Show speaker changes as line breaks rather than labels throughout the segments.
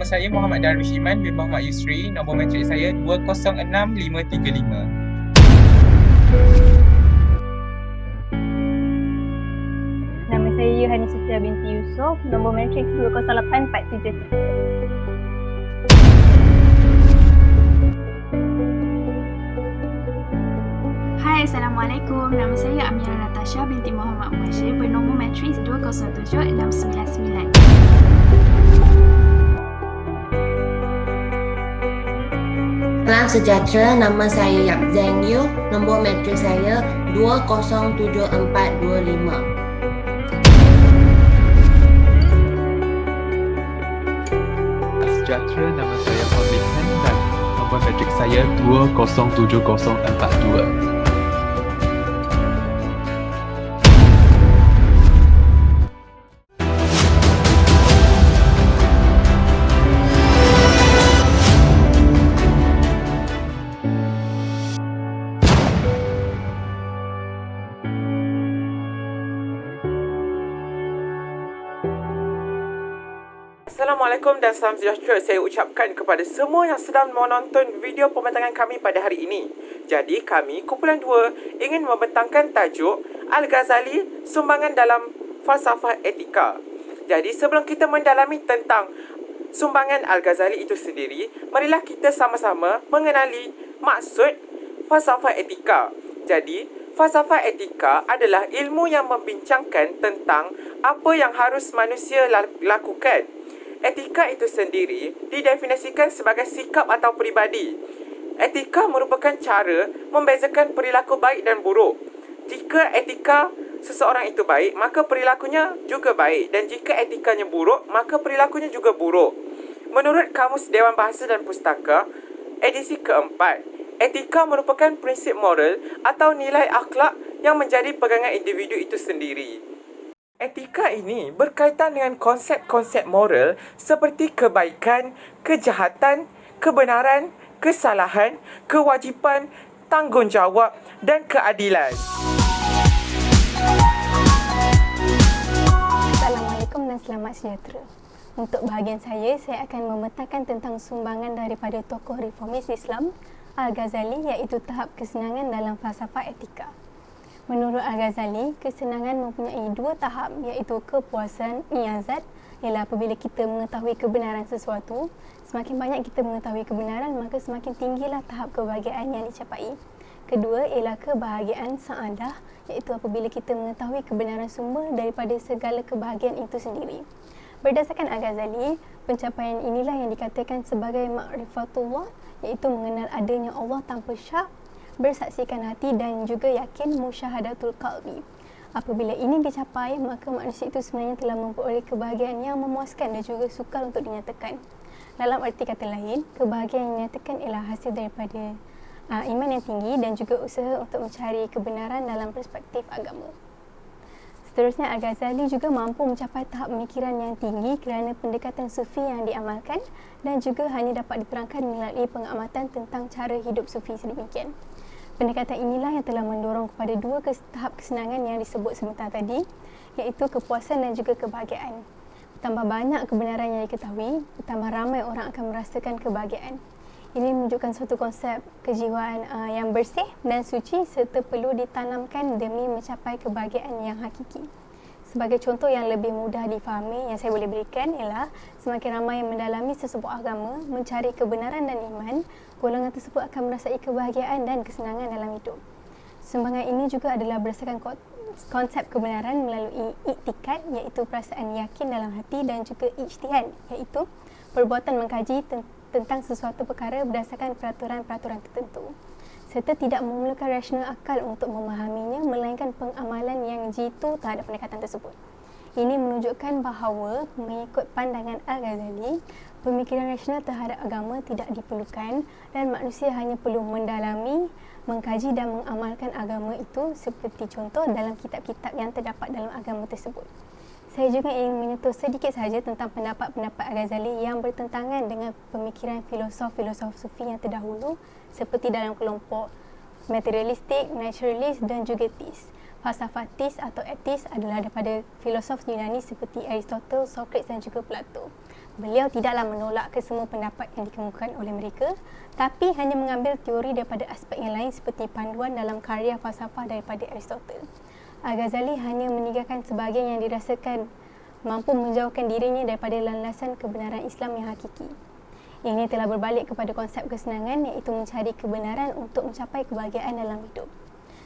saya Muhammad Darwish Iman bin Muhammad Yusri. Nombor matrik saya 206535.
Nama saya Yohani Sutia binti Yusof. Nombor matrik 208473.
Hai, Assalamualaikum. Nama saya Amira Natasha binti Muhammad Mubashir bernombor matris 207699.
Salam sejahtera, nama saya Yap Zeng Yu, nombor matrik saya 207425.
Sejahtera, nama saya Fadli dan nombor matrik saya 207042.
Assalamualaikum dan salam sejahtera saya ucapkan kepada semua yang sedang menonton video pembentangan kami pada hari ini. Jadi kami, Kumpulan 2, ingin membentangkan tajuk Al-Ghazali, Sumbangan dalam Falsafah Etika. Jadi sebelum kita mendalami tentang sumbangan Al-Ghazali itu sendiri, marilah kita sama-sama mengenali maksud falsafah etika. Jadi, falsafah etika adalah ilmu yang membincangkan tentang apa yang harus manusia lakukan. Etika itu sendiri didefinisikan sebagai sikap atau peribadi. Etika merupakan cara membezakan perilaku baik dan buruk. Jika etika seseorang itu baik, maka perilakunya juga baik. Dan jika etikanya buruk, maka perilakunya juga buruk. Menurut Kamus Dewan Bahasa dan Pustaka, edisi keempat, etika merupakan prinsip moral atau nilai akhlak yang menjadi pegangan individu itu sendiri. Etika ini berkaitan dengan konsep-konsep moral seperti kebaikan, kejahatan, kebenaran, kesalahan, kewajipan, tanggungjawab dan keadilan.
Assalamualaikum dan selamat sejahtera. Untuk bahagian saya akan membentangkan tentang sumbangan daripada tokoh reformis Islam Al-Ghazali iaitu tahap kesenangan dalam falsafah etika. Menurut Al-Ghazali, kesenangan mempunyai dua tahap iaitu kepuasan iyazat ialah apabila kita mengetahui kebenaran sesuatu. Semakin banyak kita mengetahui kebenaran, maka semakin tinggilah tahap kebahagiaan yang dicapai. Kedua ialah kebahagiaan sa'adah iaitu apabila kita mengetahui kebenaran sumber daripada segala kebahagiaan itu sendiri. Berdasarkan Al-Ghazali, pencapaian inilah yang dikatakan sebagai ma'rifatullah iaitu mengenal adanya Allah tanpa syak, bersaksikan hati dan juga yakin musyahadatul qalbi. Apabila ini dicapai, maka manusia itu sebenarnya telah memperoleh kebahagiaan yang memuaskan dan juga sukar untuk dinyatakan. Dalam arti kata lain, kebahagiaan yang dinyatakan ialah hasil daripada iman yang tinggi dan juga usaha untuk mencari kebenaran dalam perspektif agama. Seterusnya, Al-Ghazali juga mampu mencapai tahap pemikiran yang tinggi kerana pendekatan sufi yang diamalkan dan juga hanya dapat diterangkan melalui pengamatan tentang cara hidup sufi sedemikian. Pendekatan inilah yang telah mendorong kepada dua tahap kesenangan yang disebut sebentar tadi, iaitu kepuasan dan juga kebahagiaan. Bertambah banyak kebenaran yang diketahui, bertambah ramai orang akan merasakan kebahagiaan. Ini menunjukkan suatu konsep kejiwaan yang bersih dan suci serta perlu ditanamkan demi mencapai kebahagiaan yang hakiki. Sebagai contoh yang lebih mudah difahami yang saya boleh berikan ialah semakin ramai yang mendalami sesebuah agama, mencari kebenaran dan iman, golongan tersebut akan merasai kebahagiaan dan kesenangan dalam hidup. Sumbangan ini juga adalah berdasarkan konsep kebenaran melalui iktikad iaitu perasaan yakin dalam hati dan juga ijtihad iaitu perbuatan mengkaji tentang sesuatu perkara berdasarkan peraturan-peraturan tertentu serta tidak memerlukan rasional akal untuk memahaminya melainkan pengamalan yang jitu terhadap pendekatan tersebut. Ini menunjukkan bahawa mengikut pandangan Al-Ghazali, pemikiran rasional terhadap agama tidak diperlukan dan manusia hanya perlu mendalami, mengkaji dan mengamalkan agama itu seperti contoh dalam kitab-kitab yang terdapat dalam agama tersebut. Saya juga ingin menyentuh sedikit sahaja tentang pendapat-pendapat Al-Ghazali yang bertentangan dengan pemikiran filosof-filosof sufi yang terdahulu seperti dalam kelompok materialistik, naturalist dan juga theist. Falsafah atau etis adalah daripada filosof Yunani seperti Aristotle, Socrates dan juga Plato. Beliau tidaklah menolak kesemua pendapat yang dikemukakan oleh mereka, tapi hanya mengambil teori daripada aspek yang lain seperti panduan dalam karya falsafah daripada Aristotle. Al-Ghazali hanya meninggalkan sebahagian yang dirasakan mampu menjauhkan dirinya daripada landasan kebenaran Islam yang hakiki. Ini telah berbalik kepada konsep kesenangan, iaitu mencari kebenaran untuk mencapai kebahagiaan dalam hidup.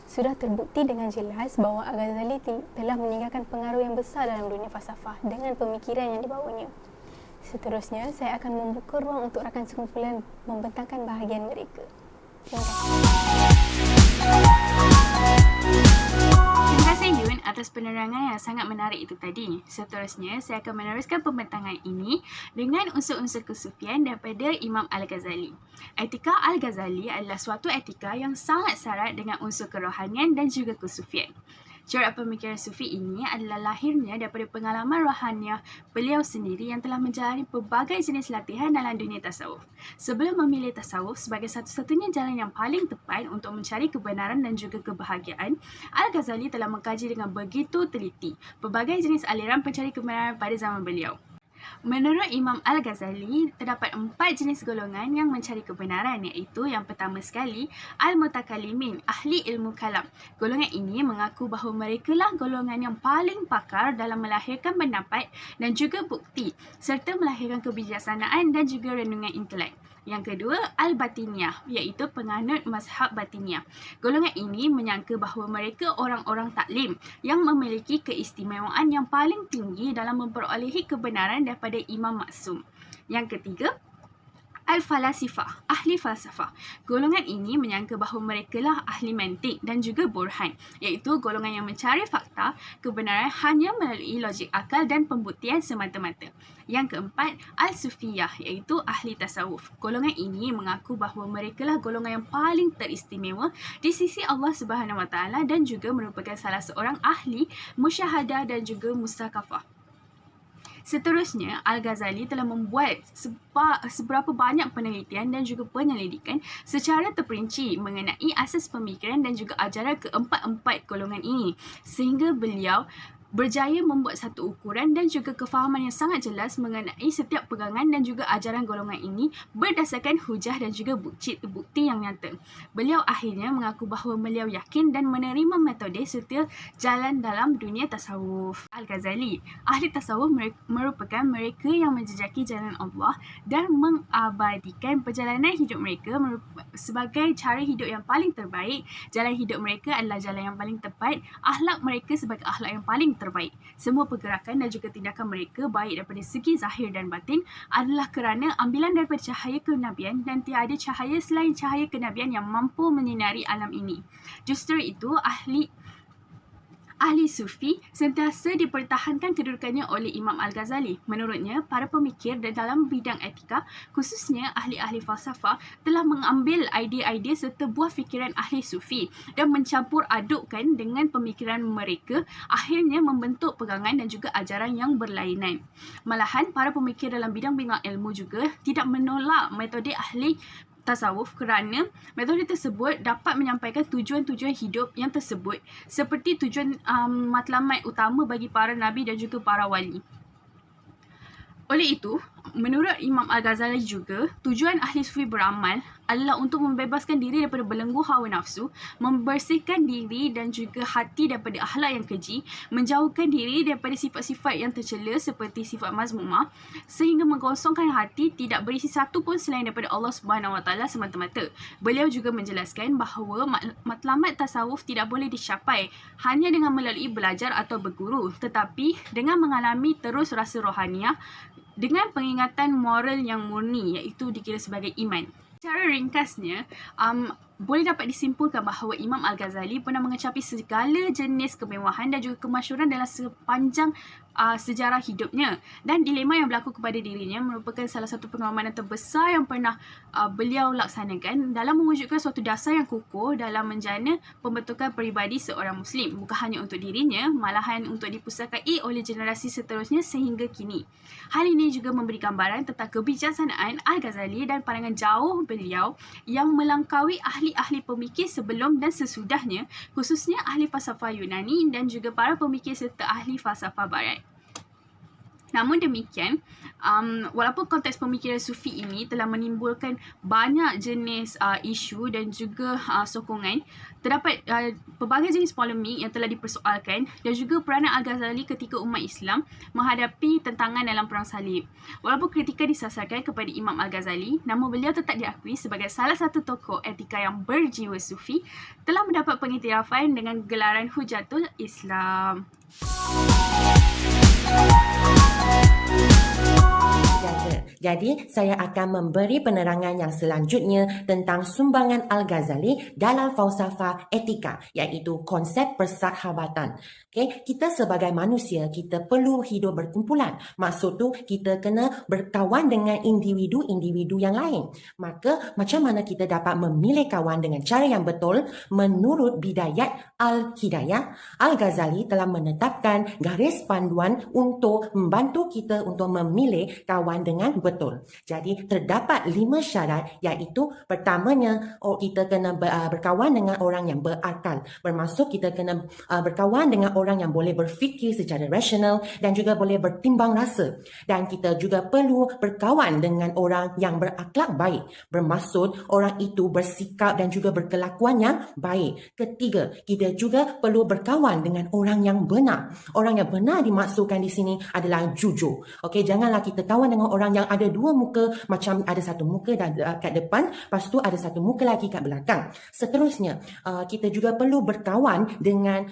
Sudah terbukti dengan jelas bahawa Al-Ghazali telah meninggalkan pengaruh yang besar dalam dunia falsafah dengan pemikiran yang dibawanya. Seterusnya, saya akan membuka ruang untuk rakan sekumpulan membentangkan bahagian mereka. Terima kasih.
Terima kasih Yun atas penerangan yang sangat menarik itu tadi. Seterusnya, saya akan meneruskan pembentangan ini dengan unsur-unsur kesufian daripada Imam Al-Ghazali. Etika Al-Ghazali adalah suatu etika yang sangat syarat dengan unsur kerohanian dan juga kesufian. Corak pemikiran sufi ini adalah lahirnya daripada pengalaman rohaniah beliau sendiri yang telah menjalani pelbagai jenis latihan dalam dunia tasawuf. Sebelum memilih tasawuf sebagai satu-satunya jalan yang paling tepat untuk mencari kebenaran dan juga kebahagiaan, Al-Ghazali telah mengkaji dengan begitu teliti pelbagai jenis aliran pencari kebenaran pada zaman beliau. Menurut Imam Al-Ghazali, terdapat 4 jenis golongan yang mencari kebenaran, iaitu yang pertama sekali, Al-Mutakalimin, ahli ilmu kalam. Golongan ini mengaku bahawa mereka lah golongan yang paling pakar dalam melahirkan pendapat dan juga bukti, serta melahirkan kebijaksanaan dan juga renungan intelek. Yang kedua, Al-Batiniyah, iaitu penganut mazhab Batiniyah. Golongan ini menyangka bahawa mereka orang-orang taklim yang memiliki keistimewaan yang paling tinggi dalam memperolehi kebenaran daripada Imam Maksum. Yang ketiga, Al-Falasifah, ahli falsafah. Golongan ini menyangka bahawa mereka lah ahli mantik dan juga burhan, iaitu golongan yang mencari fakta kebenaran hanya melalui logik akal dan pembuktian semata-mata. Yang keempat, Al-Sufiyah, iaitu ahli tasawuf. Golongan ini mengaku bahawa mereka lah golongan yang paling teristimewa di sisi Allah Subhanahu Wa Taala dan juga merupakan salah seorang ahli musyahadah dan juga mustakafah. Seterusnya, Al-Ghazali telah membuat seberapa banyak penelitian dan juga penyelidikan secara terperinci mengenai asas pemikiran dan juga ajaran keempat-empat golongan ini, sehingga beliau berjaya membuat satu ukuran dan juga kefahaman yang sangat jelas mengenai setiap pegangan dan juga ajaran golongan ini berdasarkan hujah dan juga bukti yang nyata. Beliau akhirnya mengaku bahawa beliau yakin dan menerima metode serta jalan dalam dunia tasawuf. Al-Ghazali, ahli tasawuf merupakan mereka yang menjejaki jalan Allah dan mengabadikan perjalanan hidup mereka sebagai cara hidup yang paling terbaik. Jalan hidup mereka adalah jalan yang paling tepat, akhlak mereka sebagai akhlak yang paling terbaik. Semua pergerakan dan juga tindakan mereka, baik daripada segi zahir dan batin, adalah kerana ambilan daripada cahaya kenabian dan tiada cahaya selain cahaya kenabian yang mampu menyinari alam ini. Justru itu, ahli sufi sentiasa dipertahankan kedudukannya oleh Imam Al-Ghazali. Menurutnya, para pemikir dalam bidang etika, khususnya ahli-ahli falsafah, telah mengambil idea-idea serta buah fikiran ahli sufi dan mencampur adukkan dengan pemikiran mereka, akhirnya membentuk pegangan dan juga ajaran yang berlainan. Malahan, para pemikir dalam bidang-bidang ilmu juga tidak menolak metode ahli tasawuf kerana metode tersebut dapat menyampaikan tujuan-tujuan hidup yang tersebut seperti tujuan matlamat utama bagi para nabi dan juga para wali. Oleh itu, menurut Imam Al-Ghazali juga, tujuan ahli sufi beramal adalah untuk membebaskan diri daripada belenggu hawa nafsu, membersihkan diri dan juga hati daripada akhlak yang keji, menjauhkan diri daripada sifat-sifat yang tercela seperti sifat mazmumah, sehingga mengkosongkan hati tidak berisi satu pun selain daripada Allah Subhanahu Wa Taala semata-mata. Beliau juga menjelaskan bahawa matlamat tasawuf tidak boleh dicapai hanya dengan melalui belajar atau berguru, tetapi dengan mengalami terus rasa rohaniah dengan pengingatan moral yang murni, iaitu dikira sebagai iman. Secara ringkasnya, boleh dapat disimpulkan bahawa Imam Al-Ghazali pernah mengecapi segala jenis kemewahan dan juga kemasyhuran dalam sepanjang sejarah hidupnya, dan dilema yang berlaku kepada dirinya merupakan salah satu pengorbanan terbesar yang pernah beliau laksanakan dalam mewujudkan suatu dasar yang kukuh dalam menjana pembentukan peribadi seorang Muslim, bukan hanya untuk dirinya, malahan untuk dipustakai oleh generasi seterusnya sehingga kini. Hal ini juga memberi gambaran tentang kebijaksanaan Al-Ghazali dan pandangan jauh beliau yang melangkaui ahli-ahli pemikir sebelum dan sesudahnya, khususnya ahli falsafah Yunani dan juga para pemikir serta ahli falsafah Barat. Namun demikian, walaupun konteks pemikiran sufi ini telah menimbulkan banyak jenis isu dan juga sokongan, terdapat pelbagai jenis polemik yang telah dipersoalkan dan juga peranan Al-Ghazali ketika umat Islam menghadapi tentangan dalam Perang Salib. Walaupun kritika disasarkan kepada Imam Al-Ghazali, namun beliau tetap diakui sebagai salah satu tokoh etika yang berjiwa sufi, telah mendapat pengiktirafan dengan gelaran Hujatul Islam.
Jadi, saya akan memberi penerangan yang selanjutnya tentang sumbangan Al-Ghazali dalam falsafah etika, iaitu konsep persahabatan. Okay? Kita sebagai manusia, kita perlu hidup berkumpulan. Maksud tu, kita kena berkawan dengan individu-individu yang lain. Maka, macam mana kita dapat memilih kawan dengan cara yang betul? Menurut Bidayat Al-Hidayah, Al-Ghazali telah menetapkan garis panduan untuk membantu kita untuk memilih kawan dengan betul. Jadi terdapat 5 syarat, iaitu pertamanya kita kena berkawan dengan orang yang berakal. Bermaksud kita kena berkawan dengan orang yang boleh berfikir secara rasional dan juga boleh bertimbang rasa. Dan kita juga perlu berkawan dengan orang yang berakhlak baik. Bermaksud orang itu bersikap dan juga berkelakuan yang baik. Ketiga, kita juga perlu berkawan dengan orang yang benar. Orang yang benar dimaksudkan di sini adalah jujur. Okey, janganlah kita kawan dengan orang yang ada 2 muka, macam ada satu muka kat depan, lepas tu ada satu muka lagi kat belakang. Seterusnya, kita juga perlu berkawan dengan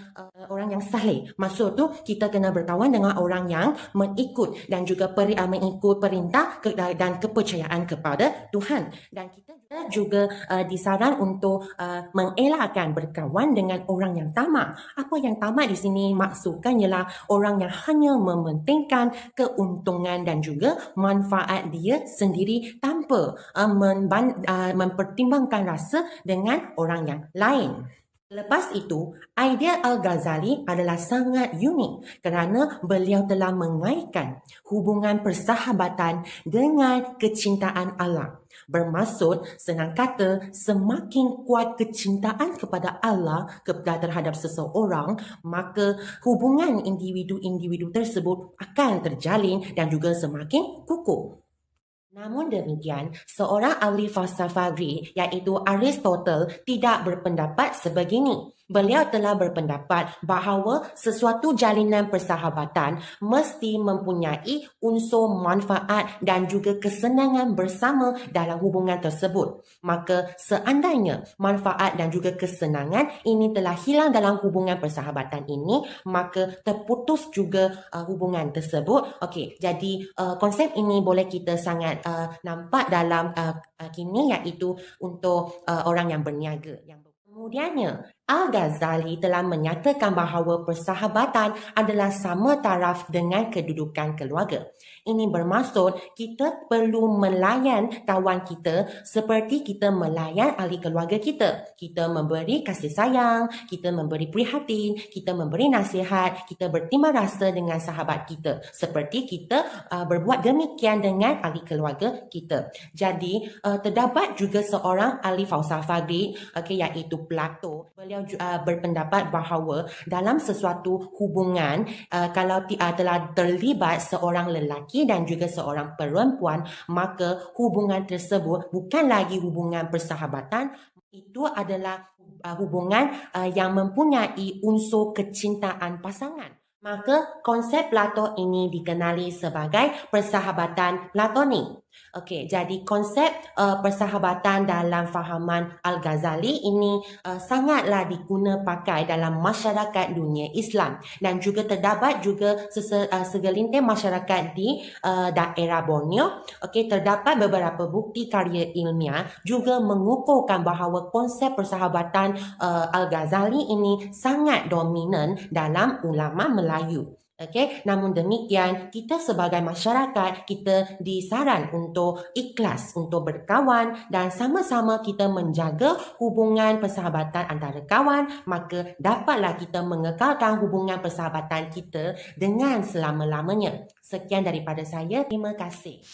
orang yang saleh. Maksud tu, kita kena berkawan dengan orang yang mengikut dan juga mengikut perintah dan kepercayaan kepada Tuhan. Dan kita juga disaran untuk mengelakkan berkawan dengan orang yang tamak. Apa yang tamak di sini maksudkan ialah orang yang hanya mementingkan keuntungan dan juga manfaat dia sendiri tanpa mempertimbangkan rasa dengan orang yang lain. Lepas itu, idea Al-Ghazali adalah sangat unik kerana beliau telah mengaitkan hubungan persahabatan dengan kecintaan Allah. Bermaksud, senang kata, semakin kuat kecintaan kepada Allah terhadap seseorang, maka hubungan individu-individu tersebut akan terjalin dan juga semakin kukuh. Namun demikian, seorang ahli falsafah Grik iaitu Aristotle tidak berpendapat sebegini. Beliau telah berpendapat bahawa sesuatu jalinan persahabatan mesti mempunyai unsur manfaat dan juga kesenangan bersama dalam hubungan tersebut. Maka seandainya manfaat dan juga kesenangan ini telah hilang dalam hubungan persahabatan ini, maka terputus juga hubungan tersebut. Okey, jadi konsep ini boleh kita sangat nampak dalam kini, iaitu untuk orang yang berniaga. Kemudiannya, Al-Ghazali telah menyatakan bahawa persahabatan adalah sama taraf dengan kedudukan keluarga. Ini bermaksud kita perlu melayan kawan kita seperti kita melayan ahli keluarga kita. Kita memberi kasih sayang, kita memberi prihatin, kita memberi nasihat, kita bertimbang rasa dengan sahabat kita. Seperti kita berbuat demikian dengan ahli keluarga kita. Jadi, terdapat juga seorang ahli falsafah Grik, iaitu Plato. Beliau berpendapat bahawa dalam sesuatu hubungan, kalau telah terlibat seorang lelaki dan juga seorang perempuan, maka hubungan tersebut bukan lagi hubungan persahabatan, itu adalah hubungan yang mempunyai unsur kecintaan pasangan. Maka konsep Plato ini dikenali sebagai persahabatan Platonik. Okey, jadi konsep persahabatan dalam fahaman Al-Ghazali ini sangatlah diguna pakai dalam masyarakat dunia Islam dan juga terdapat juga segelintir masyarakat di daerah Borneo. Okey, terdapat beberapa bukti karya ilmiah juga mengukuhkan bahawa konsep persahabatan Al-Ghazali ini sangat dominan dalam ulama Melayu. Okey, namun demikian, kita sebagai masyarakat, kita disaran untuk ikhlas, untuk berkawan dan sama-sama kita menjaga hubungan persahabatan antara kawan, maka dapatlah kita mengekalkan hubungan persahabatan kita dengan selama-lamanya. Sekian daripada saya, terima kasih.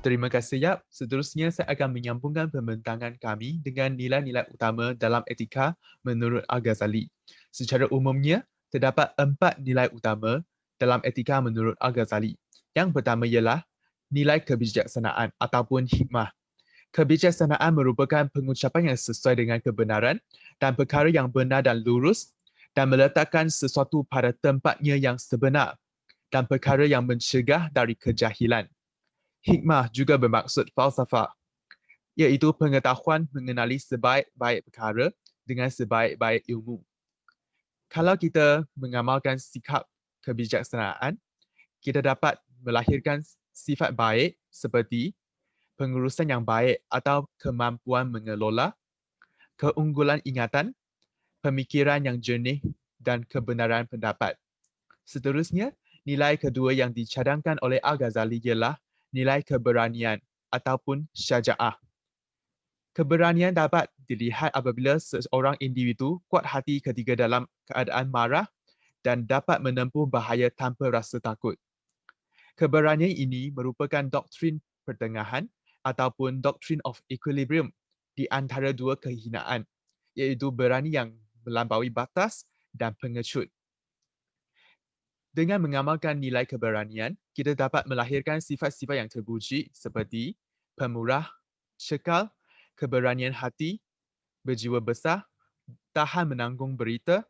Terima kasih, Yap. Seterusnya, saya akan menyambungkan pembentangan kami dengan nilai-nilai utama dalam etika menurut Al-Ghazali. Secara umumnya, Terdapat 4 nilai utama dalam etika menurut Al-Ghazali. Yang pertama ialah nilai kebijaksanaan ataupun hikmah. Kebijaksanaan merupakan pengucapan yang sesuai dengan kebenaran dan perkara yang benar dan lurus dan meletakkan sesuatu pada tempatnya yang sebenar dan perkara yang mencegah dari kejahilan. Hikmah juga bermaksud falsafah, iaitu pengetahuan mengenali sebaik-baik perkara dengan sebaik-baik ilmu. Kalau kita mengamalkan sikap kebijaksanaan, kita dapat melahirkan sifat baik seperti pengurusan yang baik atau kemampuan mengelola, keunggulan ingatan, pemikiran yang jernih dan kebenaran pendapat. Seterusnya, nilai kedua yang dicadangkan oleh Al-Ghazali ialah nilai keberanian ataupun syaja'ah. Keberanian dapat dilihat apabila seorang individu kuat hati ketika dalam keadaan marah dan dapat menempuh bahaya tanpa rasa takut. Keberanian ini merupakan doktrin pertengahan ataupun doctrine of equilibrium di antara dua kehinaan, iaitu berani yang melampaui batas dan pengecut. Dengan mengamalkan nilai keberanian, kita dapat melahirkan sifat-sifat yang terpuji seperti pemurah, cekal, keberanian hati, berjiwa besar, tahan menanggung berita,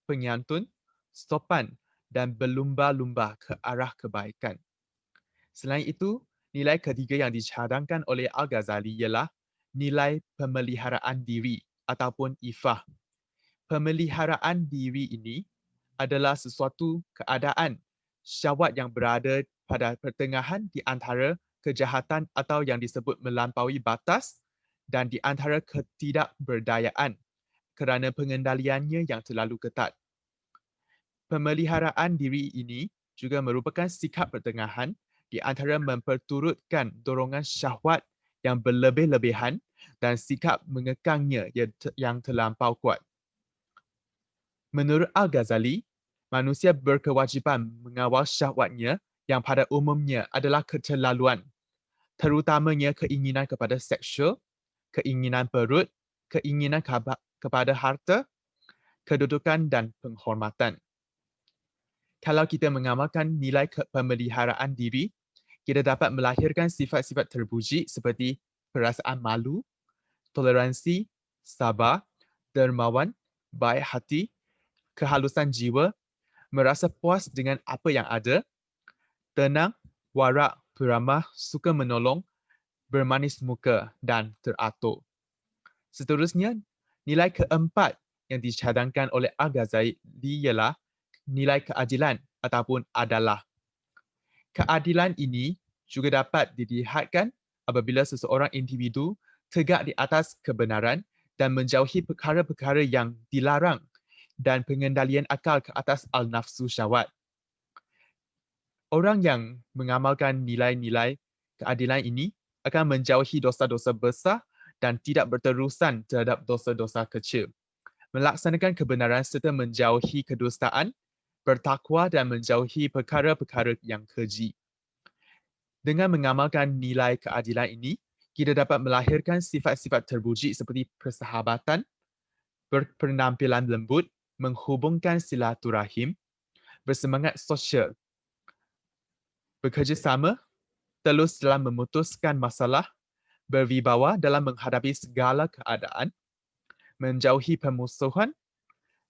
penyantun, sopan dan berlumba-lumba ke arah kebaikan. Selain itu, nilai ketiga yang dicadangkan oleh Al-Ghazali ialah nilai pemeliharaan diri ataupun ifah. Pemeliharaan diri ini adalah sesuatu keadaan syahwat yang berada pada pertengahan di antara kejahatan atau yang disebut melampaui batas dan di antara ketidakberdayaan kerana pengendaliannya yang terlalu ketat. Pemeliharaan diri ini juga merupakan sikap pertengahan di antara memperturutkan dorongan syahwat yang berlebih-lebihan dan sikap mengekangnya yang terlampau kuat. Menurut Al-Ghazali, manusia berkewajipan mengawal syahwatnya yang pada umumnya adalah keterlaluan, terutamanya keinginan kepada seksual, keinginan perut, keinginan kepada harta, kedudukan dan penghormatan. Kalau kita mengamalkan nilai pemeliharaan diri, kita dapat melahirkan sifat-sifat terpuji seperti perasaan malu, toleransi, sabar, dermawan, baik hati, kehalusan jiwa, merasa puas dengan apa yang ada, tenang, warak, peramah, suka menolong, bermanis muka dan teratur. Seterusnya, nilai keempat yang dicadangkan oleh Al-Ghazali ialah nilai keadilan ataupun adalah. Keadilan ini juga dapat dilihatkan apabila seseorang individu tegak di atas kebenaran dan menjauhi perkara-perkara yang dilarang dan pengendalian akal ke atas al-nafsu syahwat. Orang yang mengamalkan nilai-nilai keadilan ini akan menjauhi dosa-dosa besar dan tidak berterusan terhadap dosa-dosa kecil. Melaksanakan kebenaran serta menjauhi kedustaan, bertakwa dan menjauhi perkara-perkara yang keji. Dengan mengamalkan nilai keadilan ini, kita dapat melahirkan sifat-sifat terpuji seperti persahabatan, berpenampilan lembut, menghubungkan silaturahim, bersemangat sosial, bekerjasama, telus dalam memutuskan masalah, berwibawa dalam menghadapi segala keadaan, menjauhi permusuhan,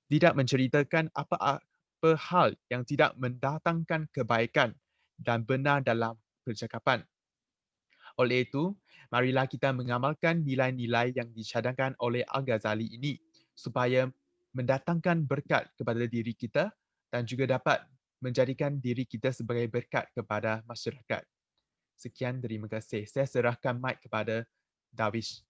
tidak menceritakan apa hal yang tidak mendatangkan kebaikan dan benar dalam percakapan. Oleh itu, marilah kita mengamalkan nilai-nilai yang dicadangkan oleh Al-Ghazali ini supaya mendatangkan berkat kepada diri kita dan juga dapat menjadikan diri kita sebagai berkat kepada masyarakat. Sekian, terima kasih. Saya serahkan mic kepada Darwish.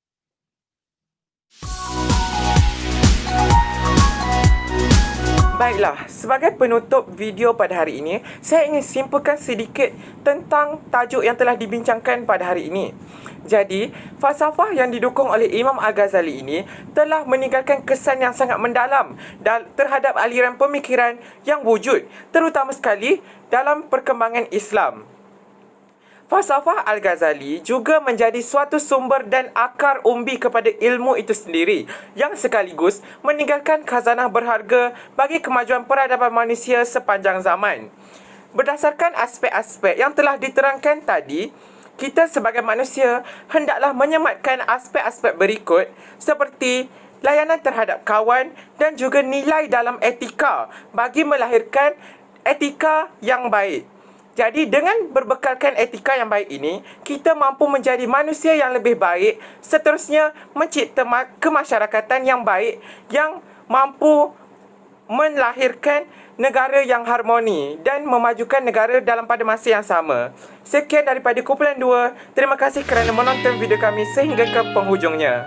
Baiklah, sebagai penutup video pada hari ini, saya ingin simpulkan sedikit tentang tajuk yang telah dibincangkan pada hari ini. Jadi, falsafah yang didukung oleh Imam Al-Ghazali ini telah meninggalkan kesan yang sangat mendalam terhadap aliran pemikiran yang wujud, terutama sekali dalam perkembangan Islam. Falsafah Al-Ghazali juga menjadi suatu sumber dan akar umbi kepada ilmu itu sendiri yang sekaligus meninggalkan khazanah berharga bagi kemajuan peradaban manusia sepanjang zaman. Berdasarkan aspek-aspek yang telah diterangkan tadi, kita sebagai manusia hendaklah menyematkan aspek-aspek berikut seperti layanan terhadap kawan dan juga nilai dalam etika bagi melahirkan etika yang baik. Jadi dengan berbekalkan etika yang baik ini, kita mampu menjadi manusia yang lebih baik, seterusnya mencipta kemasyarakatan yang baik yang mampu melahirkan negara yang harmoni dan memajukan negara dalam pada masa yang sama. Sekian daripada kumpulan 2. Terima kasih kerana menonton video kami sehingga ke penghujungnya.